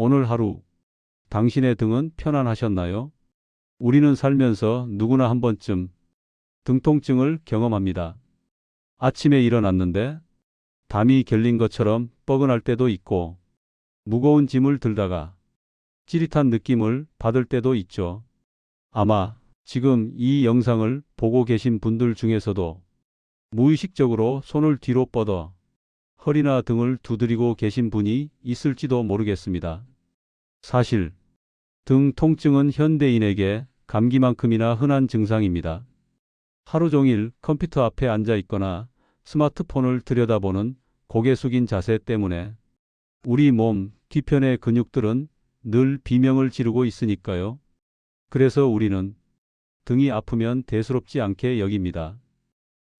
오늘 하루 당신의 등은 편안하셨나요? 우리는 살면서 누구나 한 번쯤 등 통증을 경험합니다. 아침에 일어났는데 담이 결린 것처럼 뻐근할 때도 있고 무거운 짐을 들다가 찌릿한 느낌을 받을 때도 있죠. 아마 지금 이 영상을 보고 계신 분들 중에서도 무의식적으로 손을 뒤로 뻗어 허리나 등을 두드리고 계신 분이 있을지도 모르겠습니다. 사실 등 통증은 현대인에게 감기만큼이나 흔한 증상입니다. 하루 종일 컴퓨터 앞에 앉아 있거나 스마트폰을 들여다보는 고개 숙인 자세 때문에 우리 몸 뒤편의 근육들은 늘 비명을 지르고 있으니까요. 그래서 우리는 등이 아프면 대수롭지 않게 여깁니다.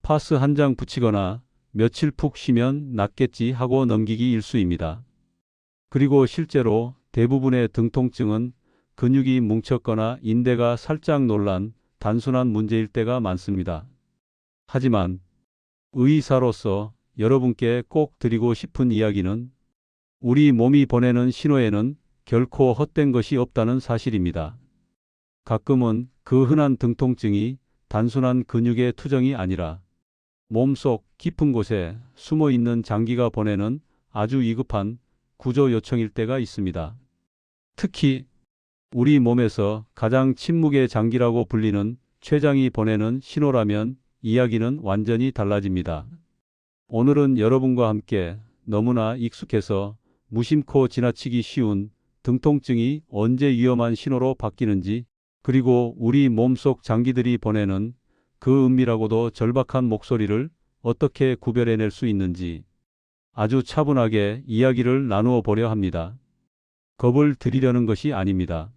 파스 한 장 붙이거나 며칠 푹 쉬면 낫겠지 하고 넘기기 일쑤입니다. 그리고 실제로 대부분의 등 통증은 근육이 뭉쳤거나 인대가 살짝 놀란 단순한 문제일 때가 많습니다. 하지만 의사로서 여러분께 꼭 드리고 싶은 이야기는 우리 몸이 보내는 신호에는 결코 헛된 것이 없다는 사실입니다. 가끔은 그 흔한 등 통증이 단순한 근육의 투정이 아니라 몸속 깊은 곳에 숨어 있는 장기가 보내는 아주 위급한 구조 요청일 때가 있습니다. 특히 우리 몸에서 가장 침묵의 장기라고 불리는 췌장이 보내는 신호라면 이야기는 완전히 달라집니다. 오늘은 여러분과 함께 너무나 익숙해서 무심코 지나치기 쉬운 등통증이 언제 위험한 신호로 바뀌는지, 그리고 우리 몸속 장기들이 보내는 그 은밀하고도 절박한 목소리를 어떻게 구별해낼 수 있는지 아주 차분하게 이야기를 나누어 보려 합니다. 겁을 드리려는 것이 아닙니다.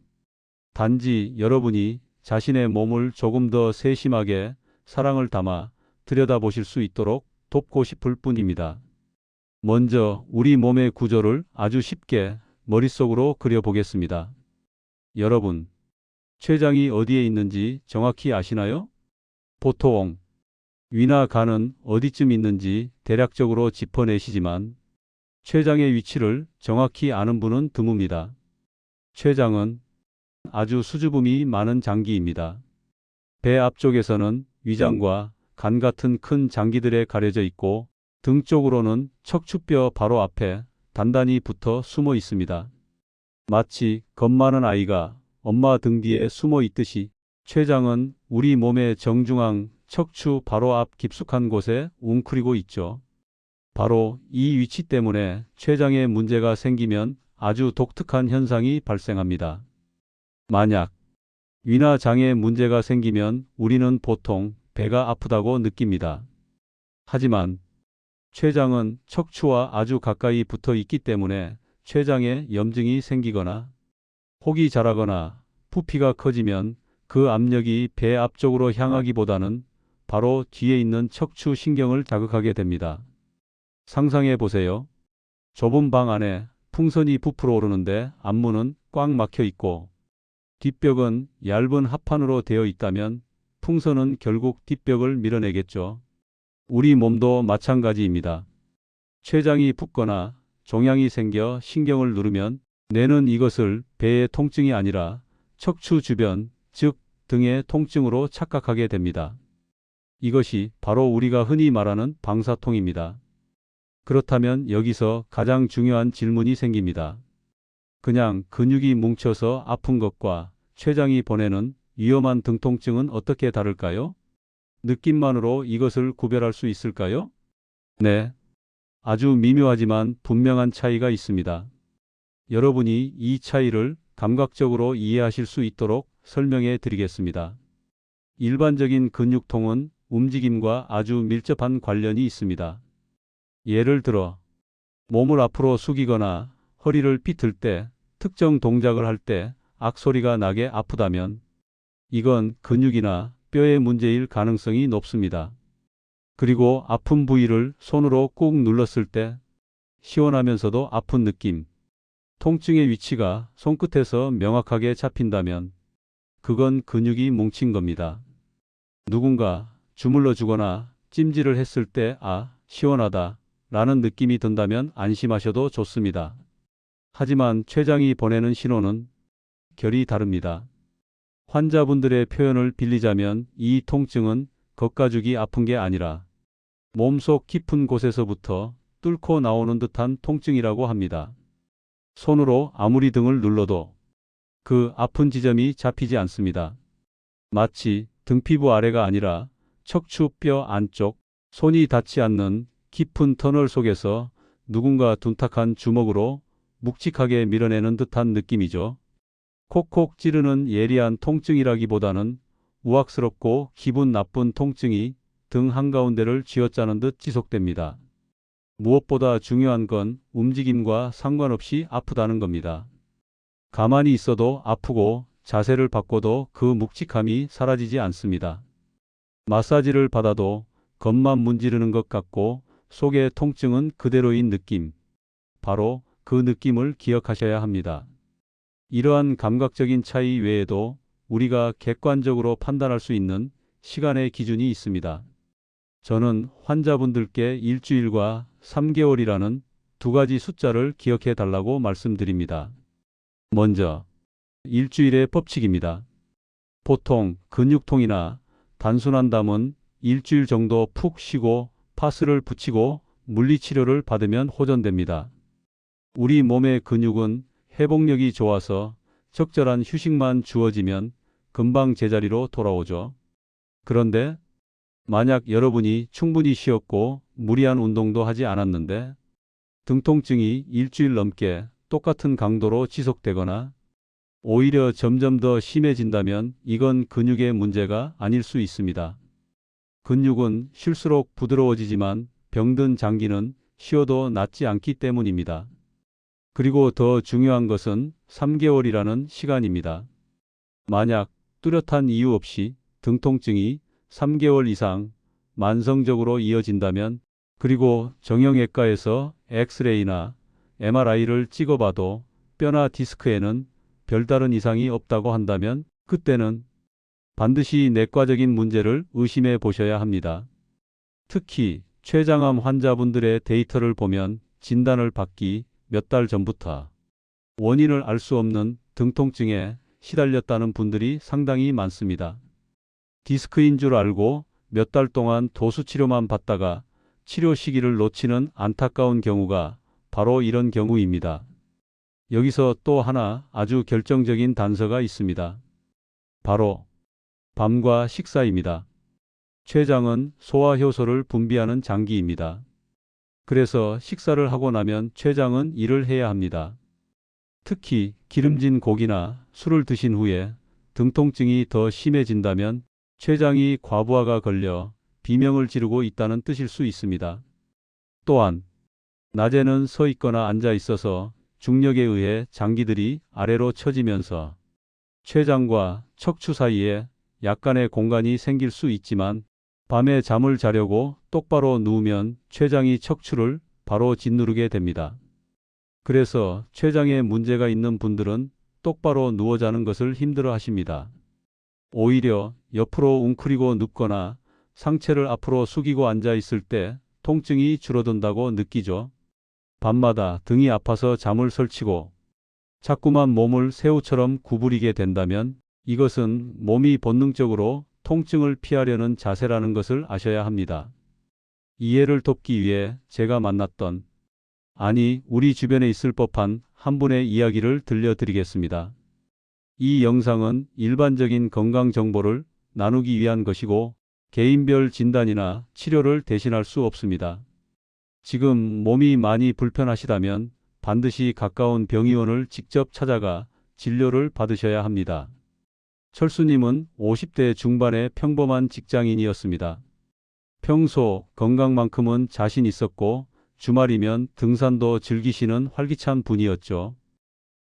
단지 여러분이 자신의 몸을 조금 더 세심하게 사랑을 담아 들여다보실 수 있도록 돕고 싶을 뿐입니다. 먼저 우리 몸의 구조를 아주 쉽게 머릿속으로 그려보겠습니다. 여러분, 췌장이 어디에 있는지 정확히 아시나요? 보통 위나 간은 어디쯤 있는지 대략적으로 짚어내시지만 췌장의 위치를 정확히 아는 분은 드뭅니다. 췌장은 아주 수줍음이 많은 장기입니다. 배 앞쪽에서는 위장과 간 같은 큰 장기들에 가려져 있고 등 쪽으로는 척추뼈 바로 앞에 단단히 붙어 숨어 있습니다. 마치 겁 많은 아이가 엄마 등 뒤에 숨어 있듯이 췌장은 우리 몸의 정중앙 척추 바로 앞 깊숙한 곳에 웅크리고 있죠. 바로 이 위치 때문에 췌장에 문제가 생기면 아주 독특한 현상이 발생합니다. 만약 위나 장에 문제가 생기면 우리는 보통 배가 아프다고 느낍니다. 하지만 췌장은 척추와 아주 가까이 붙어 있기 때문에 췌장에 염증이 생기거나 혹이 자라거나 부피가 커지면 그 압력이 배 앞쪽으로 향하기보다는 바로 뒤에 있는 척추 신경을 자극하게 됩니다. 상상해 보세요. 좁은 방 안에 풍선이 부풀어 오르는데 앞문은 꽉 막혀 있고 뒷벽은 얇은 합판으로 되어 있다면 풍선은 결국 뒷벽을 밀어내겠죠. 우리 몸도 마찬가지입니다. 췌장이 붓거나 종양이 생겨 신경을 누르면 뇌는 이것을 배의 통증이 아니라 척추 주변, 즉 등의 통증으로 착각하게 됩니다. 이것이 바로 우리가 흔히 말하는 방사통입니다. 그렇다면 여기서 가장 중요한 질문이 생깁니다. 그냥 근육이 뭉쳐서 아픈 것과 췌장이 보내는 위험한 등 통증은 어떻게 다를까요? 느낌만으로 이것을 구별할 수 있을까요? 네, 아주 미묘하지만 분명한 차이가 있습니다. 여러분이 이 차이를 감각적으로 이해하실 수 있도록 설명해 드리겠습니다. 일반적인 근육통은 움직임과 아주 밀접한 관련이 있습니다. 예를 들어 몸을 앞으로 숙이거나 허리를 삐틀 때, 특정 동작을 할 때 악소리가 나게 아프다면 이건 근육이나 뼈의 문제일 가능성이 높습니다. 그리고 아픈 부위를 손으로 꾹 눌렀을 때 시원하면서도 아픈 느낌, 통증의 위치가 손끝에서 명확하게 잡힌다면 그건 근육이 뭉친 겁니다. 누군가 주물러 주거나 찜질을 했을 때 시원하다 라는 느낌이 든다면 안심하셔도 좋습니다. 하지만 췌장이 보내는 신호는 결이 다릅니다. 환자분들의 표현을 빌리자면 이 통증은 겉가죽이 아픈 게 아니라 몸속 깊은 곳에서부터 뚫고 나오는 듯한 통증이라고 합니다. 손으로 아무리 등을 눌러도 그 아픈 지점이 잡히지 않습니다. 마치 등피부 아래가 아니라 척추뼈 안쪽, 손이 닿지 않는 깊은 터널 속에서 누군가 둔탁한 주먹으로 묵직하게 밀어내는 듯한 느낌이죠. 콕콕 찌르는 예리한 통증이라기보다는 우악스럽고 기분 나쁜 통증이 등 한가운데를 쥐어짜는 듯 지속됩니다. 무엇보다 중요한 건 움직임과 상관없이 아프다는 겁니다. 가만히 있어도 아프고 자세를 바꿔도 그 묵직함이 사라지지 않습니다. 마사지를 받아도 겉만 문지르는 것 같고 속의 통증은 그대로인 느낌. 바로 그 느낌을 기억하셔야 합니다. 이러한 감각적인 차이 외에도 우리가 객관적으로 판단할 수 있는 시간의 기준이 있습니다. 저는 환자분들께 일주일과 3개월이라는 두 가지 숫자를 기억해 달라고 말씀드립니다. 먼저, 일주일의 법칙입니다. 보통 근육통이나 단순한 담은 일주일 정도 푹 쉬고 파스를 붙이고 물리치료를 받으면 호전됩니다. 우리 몸의 근육은 회복력이 좋아서 적절한 휴식만 주어지면 금방 제자리로 돌아오죠. 그런데 만약 여러분이 충분히 쉬었고 무리한 운동도 하지 않았는데 등통증이 일주일 넘게 똑같은 강도로 지속되거나 오히려 점점 더 심해진다면 이건 근육의 문제가 아닐 수 있습니다. 근육은 쉴수록 부드러워지지만 병든 장기는 쉬어도 낫지 않기 때문입니다. 그리고 더 중요한 것은 3개월이라는 시간입니다. 만약 뚜렷한 이유 없이 등통증이 3개월 이상 만성적으로 이어진다면 그리고 정형외과에서 엑스레이나 MRI를 찍어봐도 뼈나 디스크에는 별다른 이상이 없다고 한다면 그때는 반드시 내과적인 문제를 의심해 보셔야 합니다. 특히 췌장암 환자분들의 데이터를 보면 진단을 받기 몇 달 전부터 원인을 알 수 없는 등통증에 시달렸다는 분들이 상당히 많습니다. 디스크인 줄 알고 몇 달 동안 도수치료만 받다가 치료 시기를 놓치는 안타까운 경우가 바로 이런 경우입니다. 여기서 또 하나 아주 결정적인 단서가 있습니다. 바로 밤과 식사입니다. 췌장은 소화효소를 분비하는 장기입니다. 그래서 식사를 하고 나면 췌장은 일을 해야 합니다. 특히 기름진 고기나 술을 드신 후에 등통증이 더 심해진다면 췌장이 과부하가 걸려 비명을 지르고 있다는 뜻일 수 있습니다. 또한 낮에는 서 있거나 앉아 있어서 중력에 의해 장기들이 아래로 처지면서 췌장과 척추 사이에 약간의 공간이 생길 수 있지만 밤에 잠을 자려고 똑바로 누우면 췌장이 척추를 바로 짓누르게 됩니다. 그래서 췌장에 문제가 있는 분들은 똑바로 누워 자는 것을 힘들어 하십니다. 오히려 옆으로 웅크리고 눕거나 상체를 앞으로 숙이고 앉아 있을 때 통증이 줄어든다고 느끼죠. 밤마다 등이 아파서 잠을 설치고 자꾸만 몸을 새우처럼 구부리게 된다면 이것은 몸이 본능적으로 통증을 피하려는 자세라는 것을 아셔야 합니다. 이해를 돕기 위해 제가 만났던, 아니 우리 주변에 있을 법한 한 분의 이야기를 들려드리겠습니다. 이 영상은 일반적인 건강 정보를 나누기 위한 것이고 개인별 진단이나 치료를 대신할 수 없습니다. 지금 몸이 많이 불편하시다면 반드시 가까운 병의원을 직접 찾아가 진료를 받으셔야 합니다. 철수님은 50대 중반의 평범한 직장인이었습니다. 평소 건강만큼은 자신 있었고 주말이면 등산도 즐기시는 활기찬 분이었죠.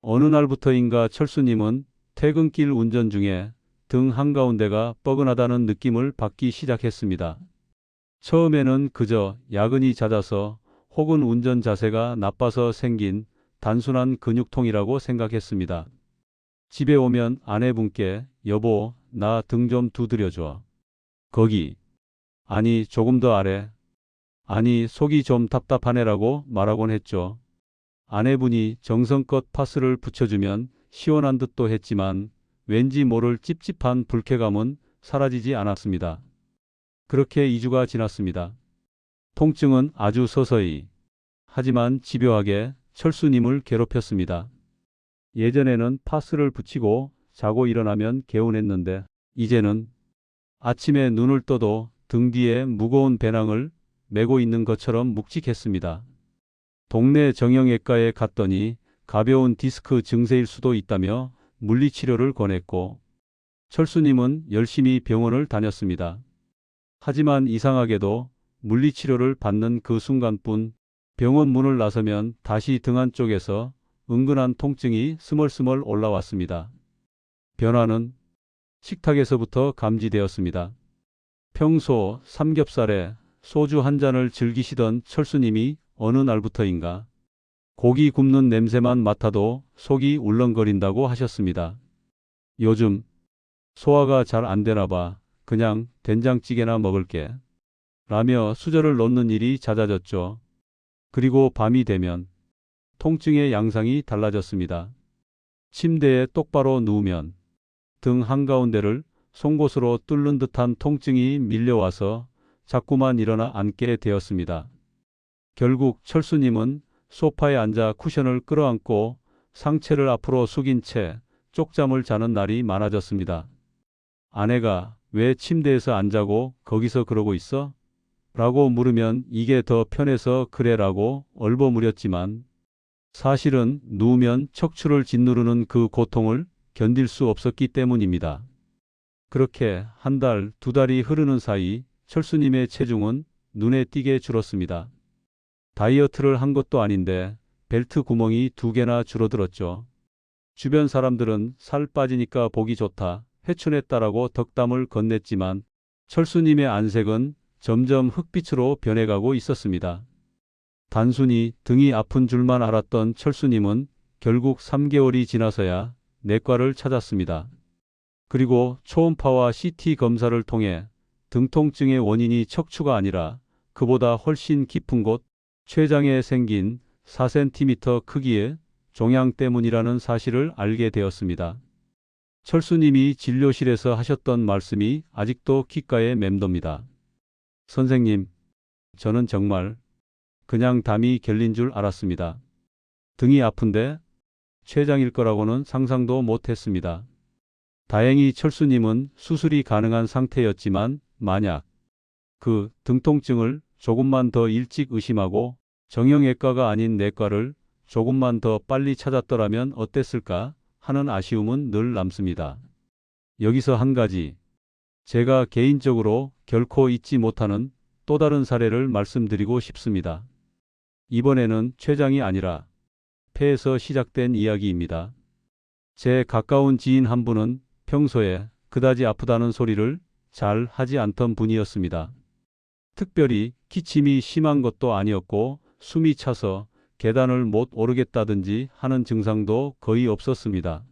어느 날부터인가 철수님은 퇴근길 운전 중에 등 한가운데가 뻐근하다는 느낌을 받기 시작했습니다. 처음에는 그저 야근이 잦아서 혹은 운전 자세가 나빠서 생긴 단순한 근육통이라고 생각했습니다. 집에 오면 아내분께 여보, 나 등 좀 두드려줘. 거기. 아니, 조금 더 아래. 아니, 속이 좀 답답하네라고 말하곤 했죠. 아내분이 정성껏 파스를 붙여주면 시원한 듯도 했지만 왠지 모를 찝찝한 불쾌감은 사라지지 않았습니다. 그렇게 2주가 지났습니다. 통증은 아주 서서히, 하지만 집요하게 철수님을 괴롭혔습니다. 예전에는 파스를 붙이고 자고 일어나면 개운했는데 이제는 아침에 눈을 떠도 등 뒤에 무거운 배낭을 메고 있는 것처럼 묵직했습니다. 동네 정형외과에 갔더니 가벼운 디스크 증세일 수도 있다며 물리치료를 권했고 철수님은 열심히 병원을 다녔습니다. 하지만 이상하게도 물리치료를 받는 그 순간뿐 병원 문을 나서면 다시 등 안쪽에서 은근한 통증이 스멀스멀 올라왔습니다. 변화는 식탁에서부터 감지되었습니다. 평소 삼겹살에 소주 한 잔을 즐기시던 철수님이 어느 날부터인가 고기 굽는 냄새만 맡아도 속이 울렁거린다고 하셨습니다. 요즘 소화가 잘 안 되나 봐. 그냥 된장찌개나 먹을게. 라며 수저를 놓는 일이 잦아졌죠. 그리고 밤이 되면 통증의 양상이 달라졌습니다. 침대에 똑바로 누우면 등 한가운데를 송곳으로 뚫는 듯한 통증이 밀려와서 자꾸만 일어나 앉게 되었습니다. 결국 철수님은 소파에 앉아 쿠션을 끌어안고 상체를 앞으로 숙인 채 쪽잠을 자는 날이 많아졌습니다. 아내가 왜 침대에서 안 자고 거기서 그러고 있어? 라고 물으면 이게 더 편해서 그래라고 얼버무렸지만 사실은 누우면 척추를 짓누르는 그 고통을 견딜 수 없었기 때문입니다. 그렇게 한 달, 두 달이 흐르는 사이 철수님의 체중은 눈에 띄게 줄었습니다. 다이어트를 한 것도 아닌데 벨트 구멍이 2개나 줄어들었죠. 주변 사람들은 살 빠지니까 보기 좋다, 회춘했다라고 덕담을 건넸지만 철수님의 안색은 점점 흑빛으로 변해가고 있었습니다. 단순히 등이 아픈 줄만 알았던 철수님은 결국 3개월이 지나서야 내과를 찾았습니다. 그리고 초음파와 CT 검사를 통해 등 통증의 원인이 척추가 아니라 그보다 훨씬 깊은 곳, 췌장에 생긴 4cm 크기의 종양 때문이라는 사실을 알게 되었습니다. 철수님이 진료실에서 하셨던 말씀이 아직도 귓가에 맴돕니다. 선생님, 저는 정말 그냥 담이 결린 줄 알았습니다. 등이 아픈데 췌장일 거라고는 상상도 못했습니다. 다행히 철수님은 수술이 가능한 상태였지만 만약 그 등통증을 조금만 더 일찍 의심하고 정형외과가 아닌 내과를 조금만 더 빨리 찾았더라면 어땠을까 하는 아쉬움은 늘 남습니다. 여기서 한 가지, 제가 개인적으로 결코 잊지 못하는 또 다른 사례를 말씀드리고 싶습니다. 이번에는 췌장이 아니라 폐에서 시작된 이야기입니다. 제 가까운 지인 한 분은 평소에 그다지 아프다는 소리를 잘 하지 않던 분이었습니다. 특별히 기침이 심한 것도 아니었고 숨이 차서 계단을 못 오르겠다든지 하는 증상도 거의 없었습니다.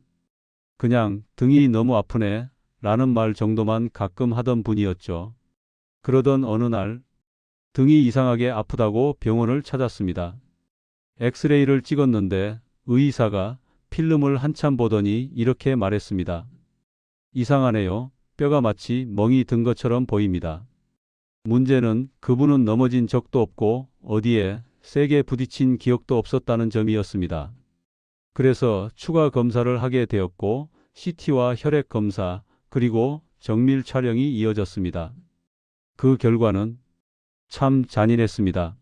그냥 등이 너무 아프네 라는 말 정도만 가끔 하던 분이었죠. 그러던 어느 날 등이 이상하게 아프다고 병원을 찾았습니다. 엑스레이를 찍었는데 의사가 필름을 한참 보더니 이렇게 말했습니다. 이상하네요. 뼈가 마치 멍이 든 것처럼 보입니다. 문제는 그분은 넘어진 적도 없고 어디에 세게 부딪힌 기억도 없었다는 점이었습니다. 그래서 추가 검사를 하게 되었고 CT와 혈액 검사 그리고 정밀 촬영이 이어졌습니다. 그 결과는 참 잔인했습니다.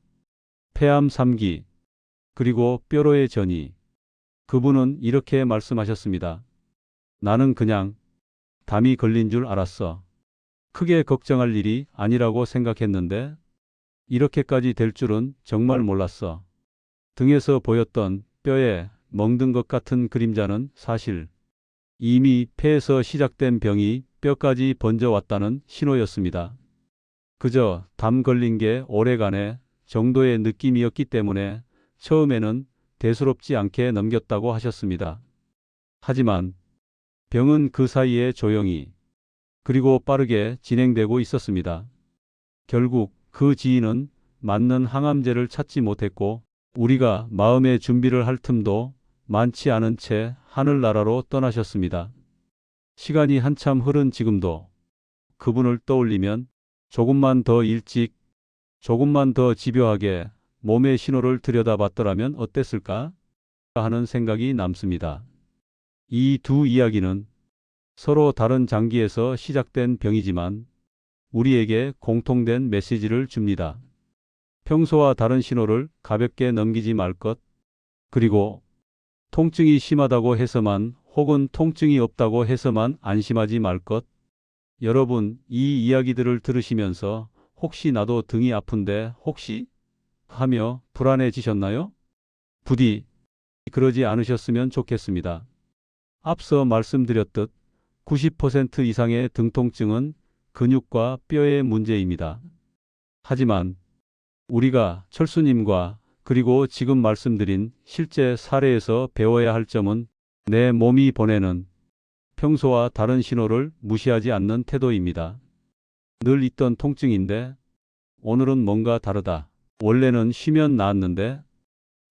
폐암 3기 그리고 뼈로의 전이. 그분은 이렇게 말씀하셨습니다. 나는 그냥 담이 걸린 줄 알았어. 크게 걱정할 일이 아니라고 생각했는데 이렇게까지 될 줄은 정말 몰랐어. 등에서 보였던 뼈에 멍든 것 같은 그림자는 사실 이미 폐에서 시작된 병이 뼈까지 번져왔다는 신호였습니다. 그저 담 걸린 게 오래가네 정도의 느낌이었기 때문에 처음에는 대수롭지 않게 넘겼다고 하셨습니다. 하지만 병은 그 사이에 조용히 그리고 빠르게 진행되고 있었습니다. 결국 그 지인은 맞는 항암제를 찾지 못했고 우리가 마음의 준비를 할 틈도 많지 않은 채 하늘나라로 떠나셨습니다. 시간이 한참 흐른 지금도 그분을 떠올리면 조금만 더 일찍, 조금만 더 집요하게 몸의 신호를 들여다봤더라면 어땠을까 하는 생각이 남습니다. 이 두 이야기는 서로 다른 장기에서 시작된 병이지만 우리에게 공통된 메시지를 줍니다. 평소와 다른 신호를 가볍게 넘기지 말 것, 그리고 통증이 심하다고 해서만 혹은 통증이 없다고 해서만 안심하지 말 것. 여러분, 이 이야기들을 들으시면서 혹시 나도 등이 아픈데 혹시 하며 불안해지셨나요? 부디 그러지 않으셨으면 좋겠습니다. 앞서 말씀드렸듯 90% 이상의 등 통증은 근육과 뼈의 문제입니다. 하지만 우리가 철수님과 그리고 지금 말씀드린 실제 사례에서 배워야 할 점은 내 몸이 보내는 평소와 다른 신호를 무시하지 않는 태도입니다. 늘 있던 통증인데 오늘은 뭔가 다르다. 원래는 쉬면 나았는데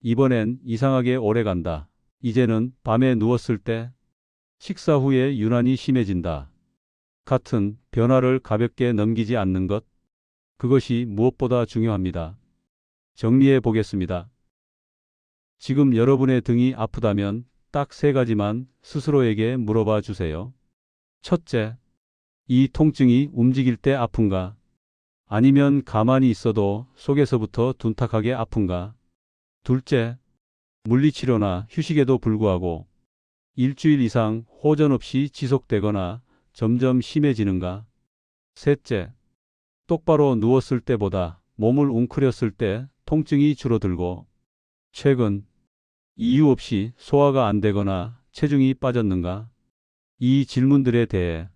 이번엔 이상하게 오래 간다. 이제는 밤에 누웠을 때 식사 후에 유난히 심해진다. 같은 변화를 가볍게 넘기지 않는 것, 그것이 무엇보다 중요합니다. 정리해 보겠습니다. 지금 여러분의 등이 아프다면 딱 세 가지만 스스로에게 물어봐 주세요. 첫째, 이 통증이 움직일 때 아픈가? 아니면 가만히 있어도 속에서부터 둔탁하게 아픈가? 둘째, 물리치료나 휴식에도 불구하고 일주일 이상 호전 없이 지속되거나 점점 심해지는가? 셋째, 똑바로 누웠을 때보다 몸을 웅크렸을 때 통증이 줄어들고 최근 이유 없이 소화가 안 되거나 체중이 빠졌는가? 이 질문들에 대해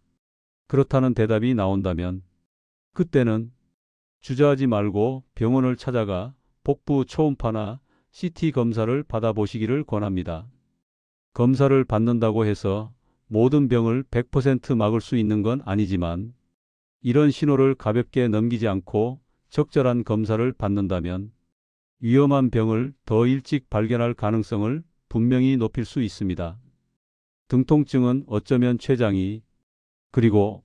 그렇다는 대답이 나온다면 그때는 주저하지 말고 병원을 찾아가 복부 초음파나 CT 검사를 받아보시기를 권합니다. 검사를 받는다고 해서 모든 병을 100% 막을 수 있는 건 아니지만 이런 신호를 가볍게 넘기지 않고 적절한 검사를 받는다면 위험한 병을 더 일찍 발견할 가능성을 분명히 높일 수 있습니다. 등통증은 어쩌면 췌장이 그리고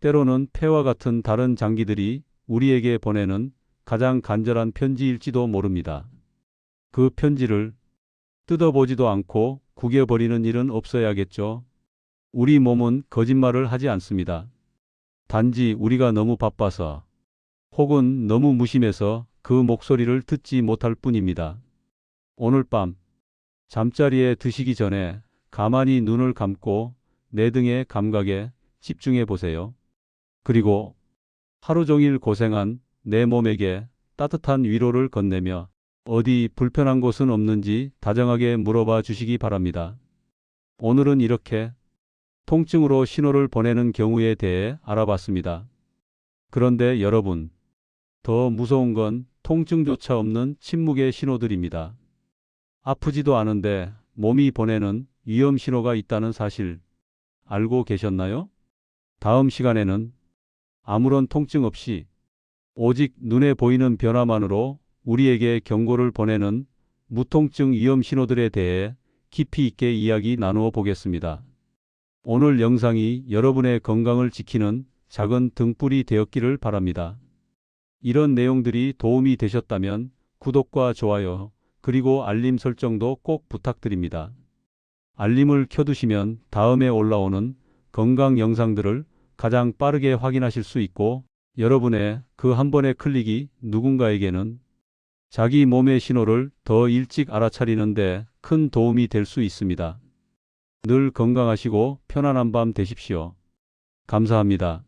때로는 폐와 같은 다른 장기들이 우리에게 보내는 가장 간절한 편지일지도 모릅니다. 그 편지를 뜯어보지도 않고 구겨버리는 일은 없어야겠죠. 우리 몸은 거짓말을 하지 않습니다. 단지 우리가 너무 바빠서 혹은 너무 무심해서 그 목소리를 듣지 못할 뿐입니다. 오늘 밤 잠자리에 드시기 전에 가만히 눈을 감고 내 등의 감각에 집중해 보세요. 그리고 하루 종일 고생한 내 몸에게 따뜻한 위로를 건네며 어디 불편한 곳은 없는지 다정하게 물어봐 주시기 바랍니다. 오늘은 이렇게 통증으로 신호를 보내는 경우에 대해 알아봤습니다. 그런데 여러분, 더 무서운 건 통증조차 없는 침묵의 신호들입니다. 아프지도 않은데 몸이 보내는 위험 신호가 있다는 사실 알고 계셨나요? 다음 시간에는 아무런 통증 없이 오직 눈에 보이는 변화만으로 우리에게 경고를 보내는 무통증 위험 신호들에 대해 깊이 있게 이야기 나누어 보겠습니다. 오늘 영상이 여러분의 건강을 지키는 작은 등불이 되었기를 바랍니다. 이런 내용들이 도움이 되셨다면 구독과 좋아요, 그리고 알림 설정도 꼭 부탁드립니다. 알림을 켜두시면 다음에 올라오는 건강 영상들을 가장 빠르게 확인하실 수 있고 여러분의 그 한 번의 클릭이 누군가에게는 자기 몸의 신호를 더 일찍 알아차리는 데 큰 도움이 될 수 있습니다. 늘 건강하시고 편안한 밤 되십시오. 감사합니다.